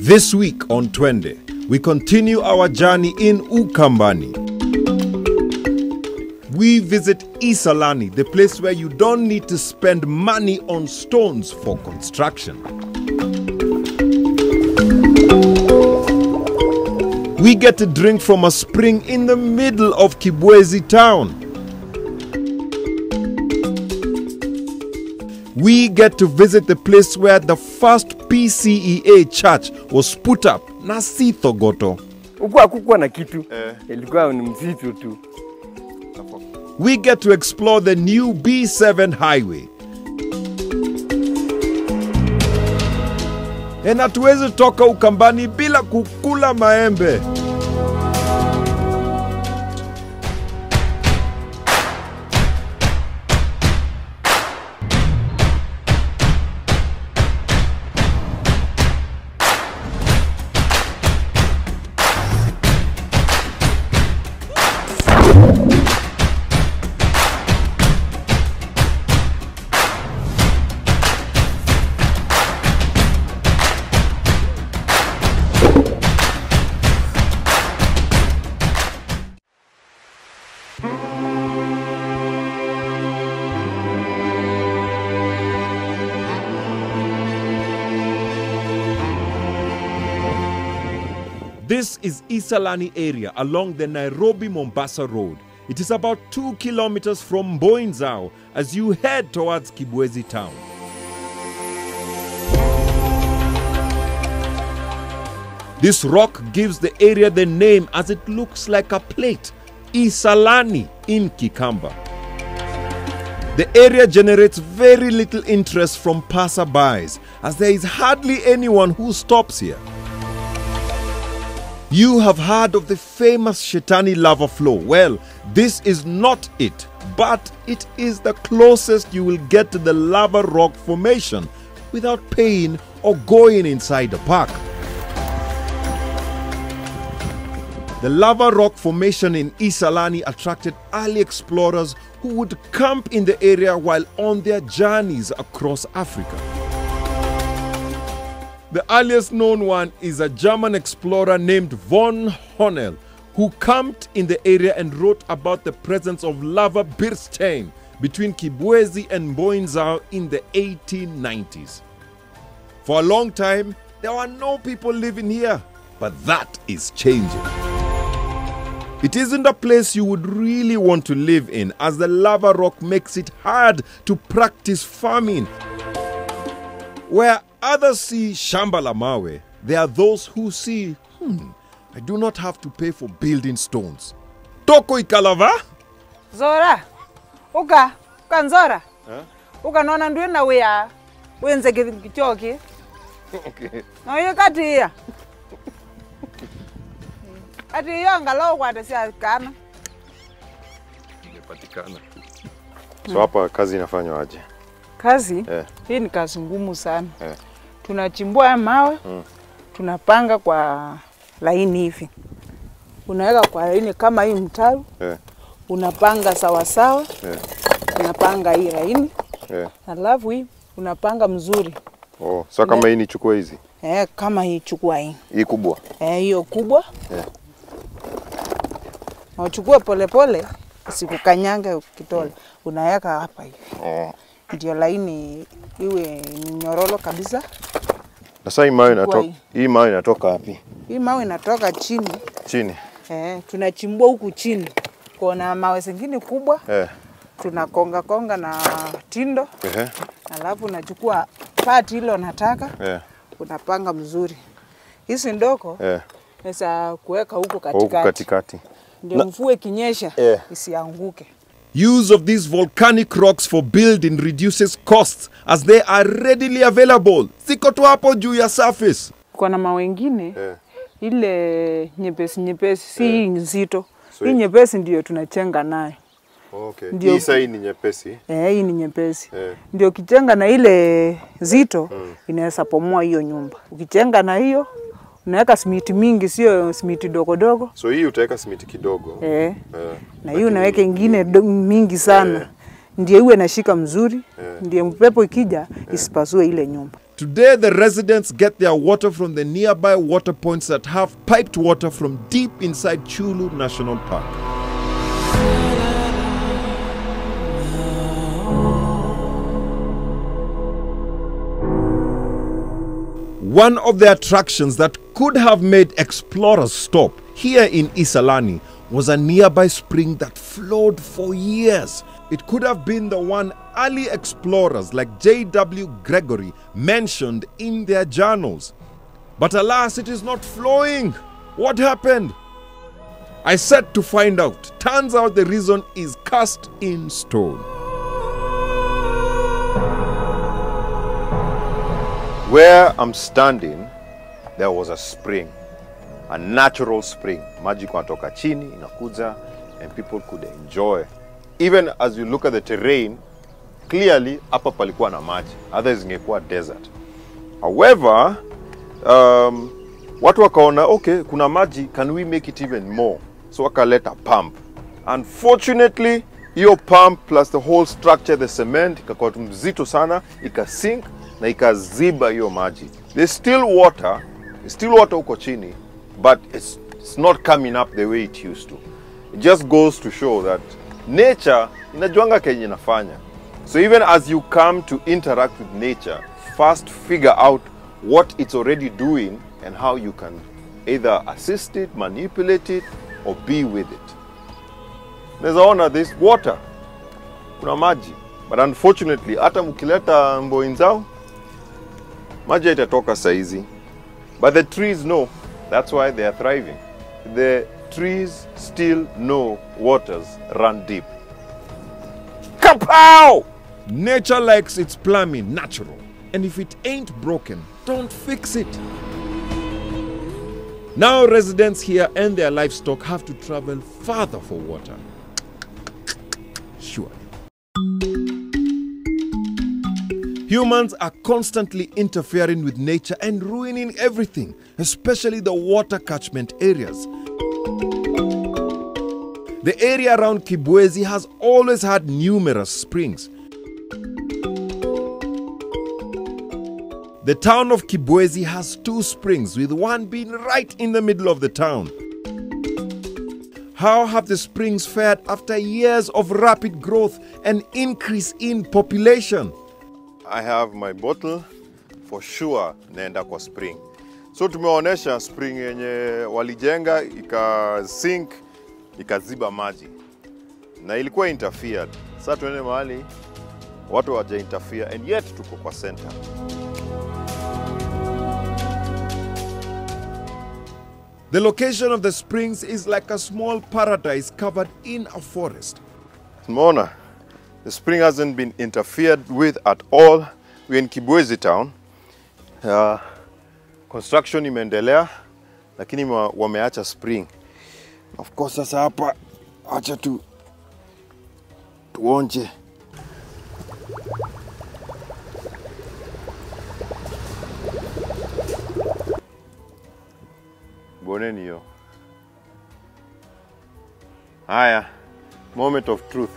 This week on Twende, we continue our journey in Ukambani. We visit Isalani, the place where you don't need to spend money on stones for construction. We get to drink from a spring in the middle of Kibwezi town. We get to visit the place where the first PCEA church was put up, Nasi Thogoto. We get to explore the new B7 highway. And hatuwezi toka Ukambani bila kukula maembe. This is Isalani area along the Nairobi-Mombasa road. It is about 2 kilometers from Mboinzao as you head towards Kibwezi town. This rock gives the area the name as it looks like a plate, Isalani in Kikamba. The area generates very little interest from passerbys as there is hardly anyone who stops here. You have heard of the famous Shetani lava flow. Well, this is not it, but it is the closest you will get to the lava rock formation without paying or going inside the park. The lava rock formation in Isalani attracted early explorers who would camp in the area while on their journeys across Africa. The earliest known one is a German explorer named von Honel, who camped in the area and wrote about the presence of lava Birstein between Kibwezi and Mboinzao in the 1890s. For a long time, there were no people living here, but that is changing. It isn't a place you would really want to live in, as the lava rock makes it hard to practice farming. Where others see shamba la mawe, there are those who see, I do not have to pay for building stones. Toko ikalava? Zora, uka Zora. Uka nona nduena wea, wenze kichoki. Okay. Na hiyo kati ya. Kati hiyo angalau kwa desi kana. Imepatikana. So hapa kazi inafanywa aje? Kazi? Hii ni kazi ngumu sana. Tunachimbua mawe, tunapanga kwa laini hivi. Unaweka kwa laini kama hii mtaro. Unapanga sawa sawa. Unapanga hii laini. Alafu hii unapanga mzuri. Oh, so kama hii nichukue hizi? Kama hii chukua hii. Hii kubwa? Hiyo kubwa. Na uchukue pole pole, usikukanyanga kitole. Unaweka hapa hivi. Ndio laini iwe nyororo kabisa. Sasa hii mawe inatoka wapi? Hii mawe inatoka chini. Chini. Tunachimbua huku chini. Kuna mawe zingine kubwa. Tunakonga na tindo. Alafu unachukua part hilo nataka. Unapanga mzuri. Hizi ndoko unaweza kuweka huko katikati. Ndio mvua ikinyesha isianguke. Use of these volcanic rocks for building reduces costs as they are readily available. Siko tu hapo juu ya surface. Kuna mawe mengine ile nyepesi si nzito. Hii nyepesi ndio tunachenga nayo. Okay. Hii sasa ni nyepesi. Hii ni nyepesi. Ndio ukichenga na ile zito inaweza pomoa hiyo nyumba. Ukichenga na hiyo unaweka simiti mingi, sio simiti dogo. So hii utaweka simiti kidogo. Na hii unaweka ingine mingi sana. Ndio iwe nashika mzuri. Ndio mpepo ikija isipasue ile nyumba. Today, the residents get their water from the nearby water points that have piped water from deep inside Chulu National Park. One of the attractions that could have made explorers stop here in Isalani was a nearby spring that flowed for years. It could have been the one early explorers like J.W. Gregory mentioned in their journals. But alas, it is not flowing. What happened? I set to find out. Turns out the reason is cast in stone. Where I'm standing, there was a spring, a natural spring. Maji kunatoka chini, inakuja, and people could enjoy. Even as you look at the terrain, clearly, hapa palikuwa na maji. Others ingekuwa desert. However, watu wakaona, okay, kuna maji, can we make it even more? So wakaleta pump. Unfortunately, hiyo pump plus the whole structure, the cement, ikakuwa mzito sana, ikasink na ikaziba hiyo maji. There's still water uko chini, but it's not coming up the way it used to. It just goes to show that nature inajuanga kenye inafanya. So even as you come to interact with nature, first figure out what it's already doing and how you can either assist it, manipulate it, or be with it. Nezaona this water, kuna maji, but unfortunately, hata mukileta mboinzao, maji itatoka saizi. But the trees know, that's why they are thriving. The trees still know waters run deep. Kapow! Nature likes its plumbing natural. And if it ain't broken, don't fix it. Now residents here and their livestock have to travel farther for water. Sure. Humans are constantly interfering with nature and ruining everything, especially the water catchment areas. The area around Kibwezi has always had numerous springs. The town of Kibwezi has 2 springs, with one being right in the middle of the town. How have the springs fared after years of rapid growth and increase in population? I have my bottle, for sure naenda kwa spring. So tumeonesha spring yenye walijenga, ikasink, ikaziba maji. Na ilikuwa interfered. Sasa tuende mahali, watu waja interfere, and yet tuko kwa center. The location of the springs is like a small paradise covered in a forest. Mona, the spring hasn't been interfered with at all. We're in Kibwezi town. Construction imeendelea, lakini wameacha spring. Of course, sasa hapa acha tuonje. Boneni hiyo. Haya, moment of truth.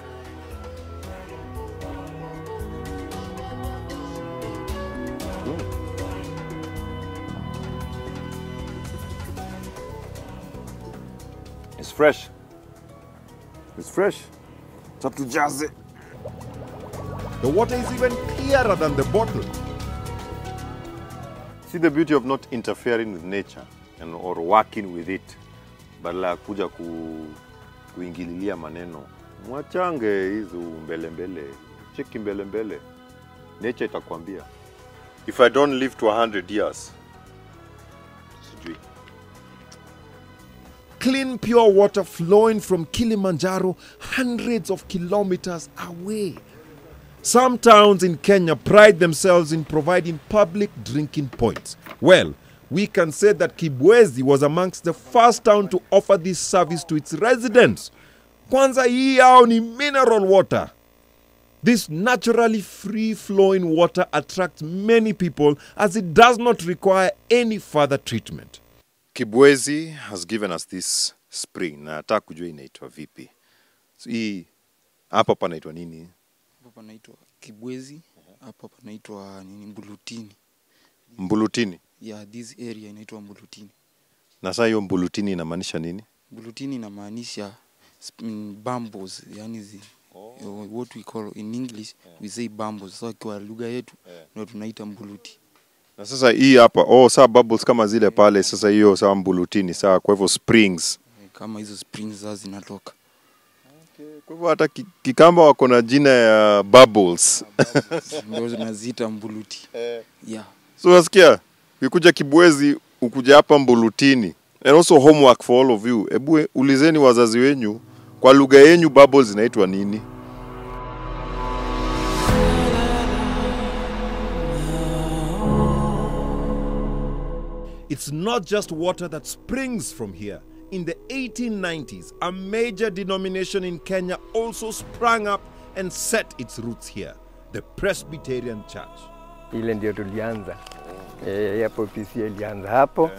It's fresh. It's fresh. Tatujaze. The water is even clearer than the bottle. See the beauty of not interfering with nature or working with it. Badala kuja kuingililia maneno. Mwachange hizo mbele. Cheki mbele. Nature itakwambia. If I don't live to 100 years, sijui. Clean, pure water flowing from Kilimanjaro hundreds of kilometers away. Some towns in Kenya pride themselves in providing public drinking points. Well, we can say that Kibwezi was amongst the first town to offer this service to its residents. Kwanza hii yao ni mineral water. This naturally free-flowing water attracts many people as it does not require any further treatment. Kibwezi has given us this spring. Na nataka kujua inaitwa vipi. So hii hapa panaitwa nini? Hapa panaitwa Kibwezi. Hapa panaitwa nini? Mbulutini. Mbulutini. Yeah, this area inaitwa Mbulutini. Na sasa hiyo Mbulutini inamaanisha nini? Mbulutini inamaanisha bamboos, yani what we call in English we say bamboos. So kwa lugha yetu ndio tunaita mbuluti. Na sasa hii hapa saa bubbles kama zile pale, sasa hiyo saa Mbulutini, saa kwa hivyo springs. Kama hizo springs za zinatoka. Okay, kwa hivyo hata Kikamba wako na jina ya bubbles. Ndio tunaziita mbuluti. Yeah. So unasikia? Ukikuja Kibwezi, ukuja hapa Mbulutini. And also homework for all of you. Ebu ulizeni wazazi wenyu kwa lugha yenu bubbles zinaitwa nini? It's not just water that springs from here. In the 1890s, a major denomination in Kenya also sprang up and set its roots here, the Presbyterian Church. Ile ndio tulianza. Hapo PC ilianza hapo.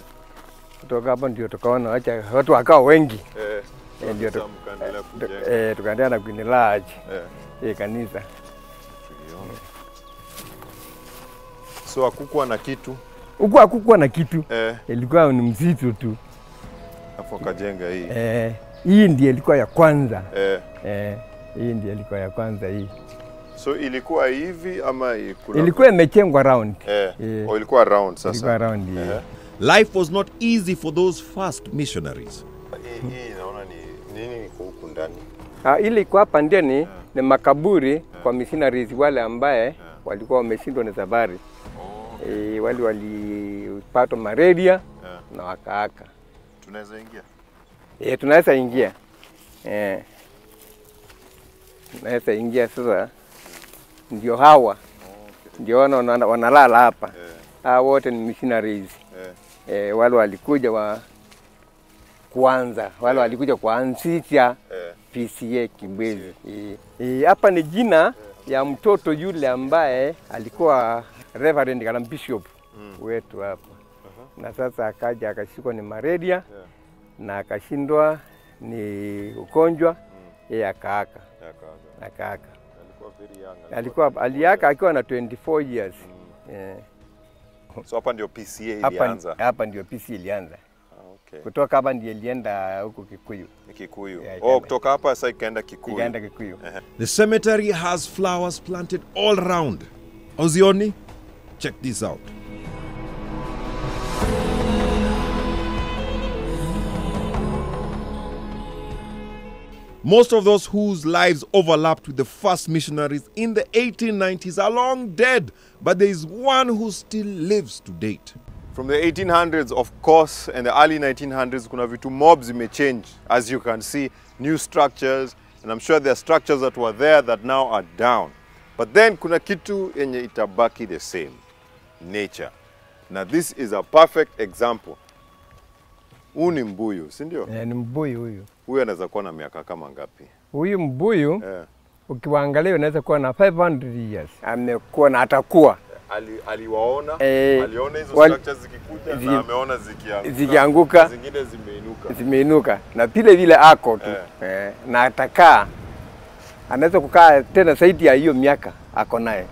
Kutoka hapo ndio tukaona watu wakawa wengi. Ndio tukaendelea na kuendelea kanisa. So hakukuwa na kitu. Huko hakukuwa na kitu. Ilikuwa ni msitu tu. Hapo kajenga hii. Hii ndiyo ilikuwa ya kwanza. Hii ndiyo ilikuwa ya kwanza hii. So ilikuwa hivi ama ilikuwa imechengwa round. Ilikuwa round sasa. Ilikuwa round. Life was not easy for those first missionaries. Hii naona ni nini huko ndani? Ile iko hapa ndani ni makaburi kwa missionaries wale ambaye walikuwa wameshindwa na safari. Wale walipata malaria na wakaaka. Tunaweza ingia? Tunaweza ingia. Tunaweza ingia sasa. Ndio hawa. Ndio wanalala hapa. Hawa wote ni missionaries. Wale walikuja kwanza, wale walikuja kuanzisha PCA Kibwezi. Hapa ni jina ya mtoto yule ambaye alikuwa Reverend kama bishop wetu hapa. Na sasa akaja akashikwa ni malaria na akashindwa ni ugonjwa, yeye akaaka. Aliaka akiwa na 24 years. So hapa ndio PCA ilianza. Hapa ndio PCA ilianza. Okay. Kutoka hapa ndio ilienda huko Kikuyu. Kikuyu. Kutoka hapa sasa ikaenda Kikuyu. Ikaenda Kikuyu. The cemetery has flowers planted all around. Ozioni, check this out. Most of those whose lives overlapped with the first missionaries in the 1890s are long dead, but there is one who still lives to date. From the 1800s, of course, and the early 1900s, kuna vitu mobs may change. As you can see, new structures, and I'm sure there are structures that were there that now are down. But then kuna kitu yenye itabaki the same, nature. Now this is a perfect example. Huu ni mbuyu, si ndio? Ni mbuyu huyu. Huyu anaweza kuwa na miaka kama ngapi? Huyu mbuyu, ukiwaangalia unaweza kuwa na 500 years. Amekuwa na atakuwa. Aliwaona, aliona hizo structures zikikuja na ameona zikianguka. Zingine zimeinuka. Zimeinuka. Na vile ako tu. Na atakaa. Anaweza kukaa tena zaidi ya hiyo miaka ako naye.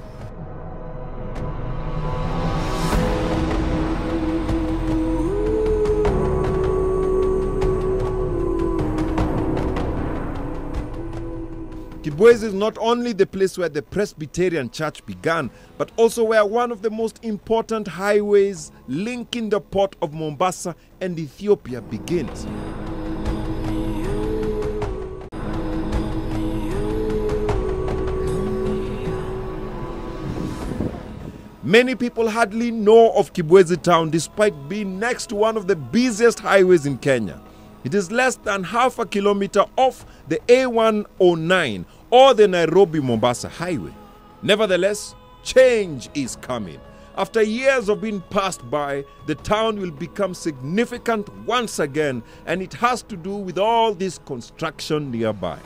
Kibwezi is not only the place where the Presbyterian Church began, but also where one of the most important highways linking the port of Mombasa and Ethiopia begins. Many people hardly know of Kibwezi town despite being next to one of the busiest highways in Kenya. It is less than half a kilometer off the A109 or the Nairobi-Mombasa highway. Nevertheless, change is coming. After years of being passed by, the town will become significant once again, and it has to do with all this construction nearby.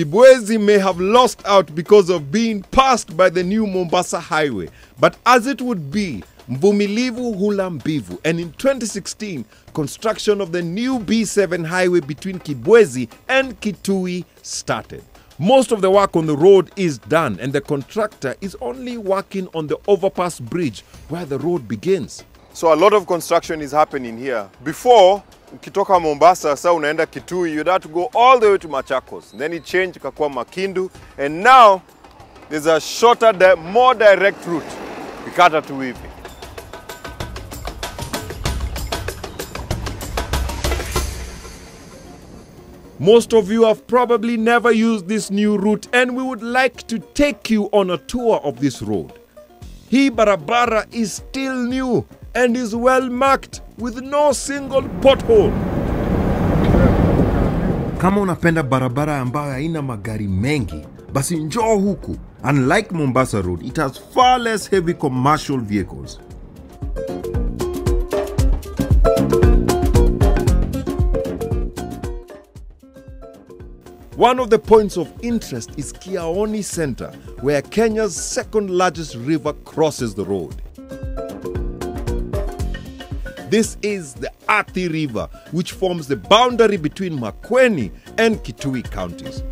Kibwezi may have lost out because of being passed by the new Mombasa highway, but as it would be, mvumilivu hula mbivu, and in 2016, construction of the new B7 highway between Kibwezi and Kitui started. Most of the work on the road is done, and the contractor is only working on the overpass bridge where the road begins. So a lot of construction is happening here. Before, ukitoka Mombasa, sa unaenda Kitui, you'd have to go all the way to Machakos. Then it changed ikakuwa Makindu, and now there's a shorter, more direct route. Ikata tu hivi. Most of you have probably never used this new route, and we would like to take you on a tour of this road. Hii barabara is still new and is well marked with no single pothole. Kama unapenda barabara ambayo haina magari mengi, basi njoo huku. Unlike Mombasa Road, it has far less heavy commercial vehicles. One of the points of interest is Kiaoni Center, where Kenya's second largest river crosses the road. This is the Athi River, which forms the boundary between Makueni and Kitui counties.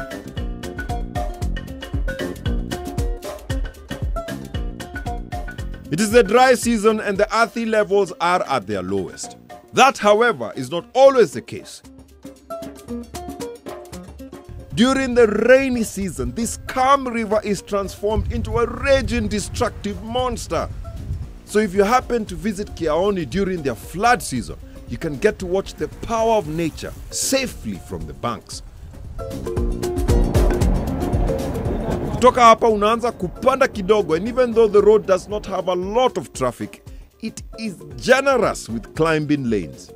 It is the dry season and the Athi levels are at their lowest. That, however, is not always the case. During the rainy season, this calm river is transformed into a raging, destructive monster. So if you happen to visit Kiaoni during their flood season, you can get to watch the power of nature safely from the banks. Kutoka hapa unaanza kupanda kidogo, and even though the road does not have a lot of traffic, it is generous with climbing lanes.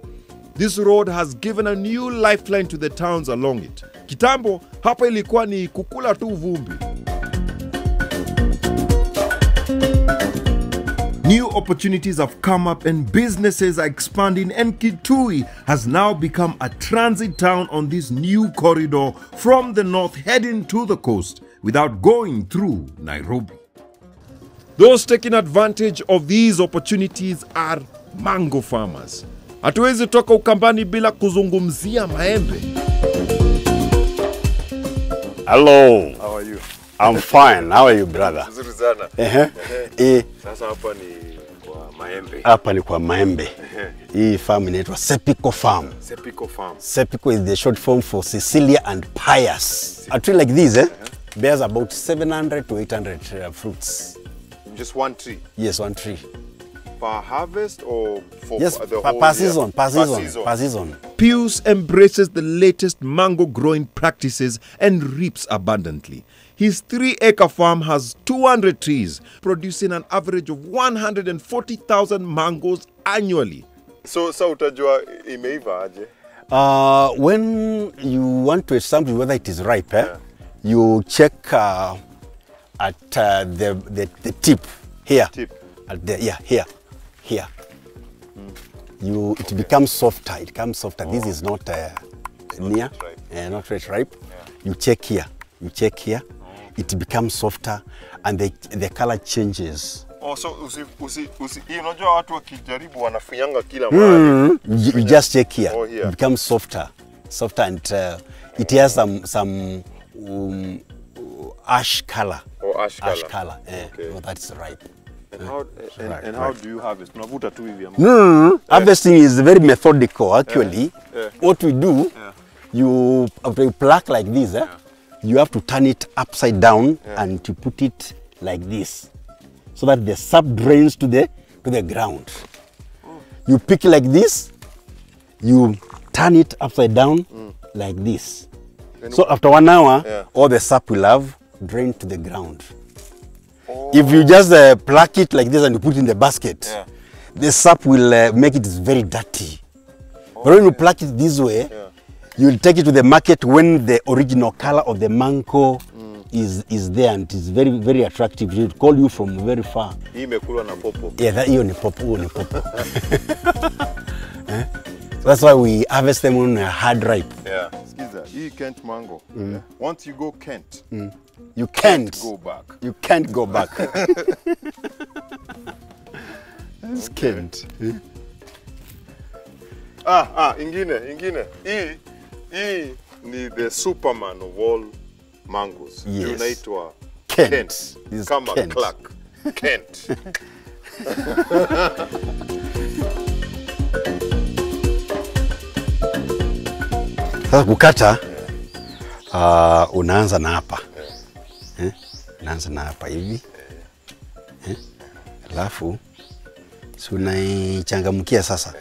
This road has given a new lifeline to the towns along it. Kitambo, hapa ilikuwa ni kukula tu vumbi. New opportunities have come up and businesses are expanding, and Kitui has now become a transit town on this new corridor from the north heading to the coast without going through Nairobi. Those taking advantage of these opportunities are mango farmers. Hatuwezi toka Ukambani bila kuzungumzia maembe. Hello. How are you? I'm fine. How are you, brother? Nzuri sana. Sasa hapa ni kwa maembe. Hapa ni kwa maembe. Hii farm inaitwa Sepico Farm. Sepico Farm. Sepico is the short form for Cecilia and Pius. A tree like this bears about 700 to 800 fruits. Just one tree? Yes, one tree. Per harvest or for yes, the whole per season? Per season. Pius embraces the latest mango growing practices and reaps abundantly. His 3-acre farm has 200 trees, producing an average of 140,000 mangoes annually. So utajua imeiva aje? When you want to establish whether it is ripe, you check at the tip here. Tip. At the, here. It becomes softer. It becomes softer. This is not near, not yet ripe. Yeah. You check here. It becomes softer, and the color changes. Oh, so unajua watu wakijaribu wanafinyanga kila mahali. You just check here. Oh, here. It becomes softer, and it has some ash color. Oh, ash color. Okay. So that's ripe. And how do you harvest? Unavuta tu hivi ama? No. Harvesting is very methodical actually. What we do, you pluck like this, you have to turn it upside down and to put it like this, so that the sap drains to the ground. You pick like this, you turn it upside down like this. So after 1 hour, all the sap will have drained to the ground. If you just pluck it like this and you put it in the basket, the sap will make it very dirty. But when you pluck it this way, you will take it to the market when the original color of the mango is there, and it is very, very attractive. It will call you from very far. Hii imekulwa na popo. Yeah, hiyo ni popo, That's why we harvest them on hard ripe. Yeah. Skiza. Hii Kent mango. Yeah. Once you go Kent, You can't go back. You can't go back. That's Kent. Ingine. Hii ni the superman of all mangoes. Yes. Unaitwa Kent. Kent. This Kama Kent. Clark. Kent. Sasa kukata unaanza na hapa. Unaanza na hapa hivi. Alafu si unaichangamkia sasa.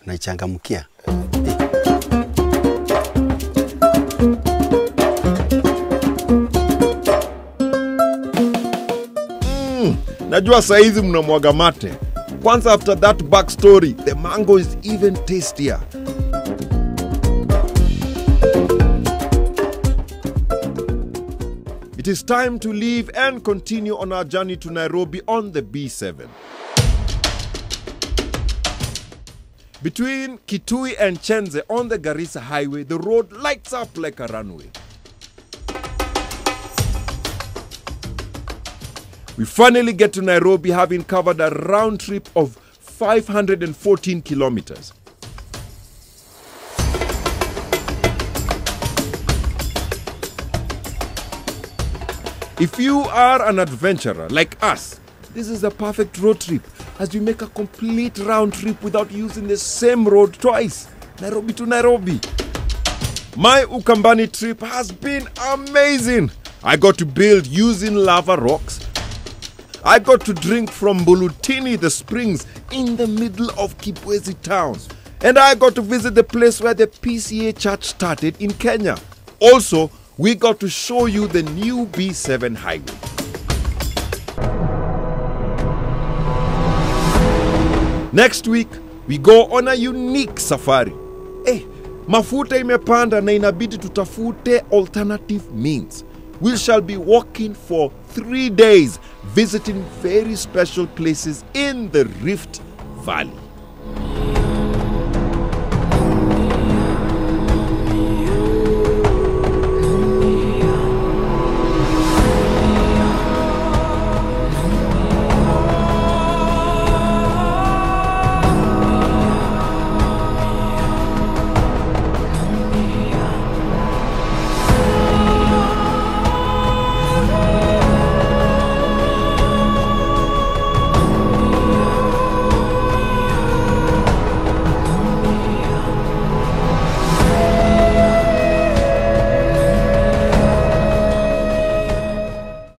Unaichangamkia. Najua saizi mnamwaga mate. Kwanza after that backstory, the mango is even tastier. It is time to leave and continue on our journey to Nairobi on the B7. Between Kitui and Chenze on the Garissa Highway, the road lights up like a runway. We finally get to Nairobi having covered a round trip of 514 kilometers. If you are an adventurer like us, this is a perfect road trip as we make a complete round trip without using the same road twice, Nairobi to Nairobi. My Ukambani trip has been amazing. I got to build using lava rocks. I got to drink from Bulutini, the springs in the middle of Kibwezi town. And I got to visit the place where the PCA church started in Kenya. Also, we got to show you the new B7 highway. Next week, we go on a unique safari. Mafuta imepanda na inabidi tutafute alternative means. We shall be walking for 3 days, visiting very special places in the Rift Valley.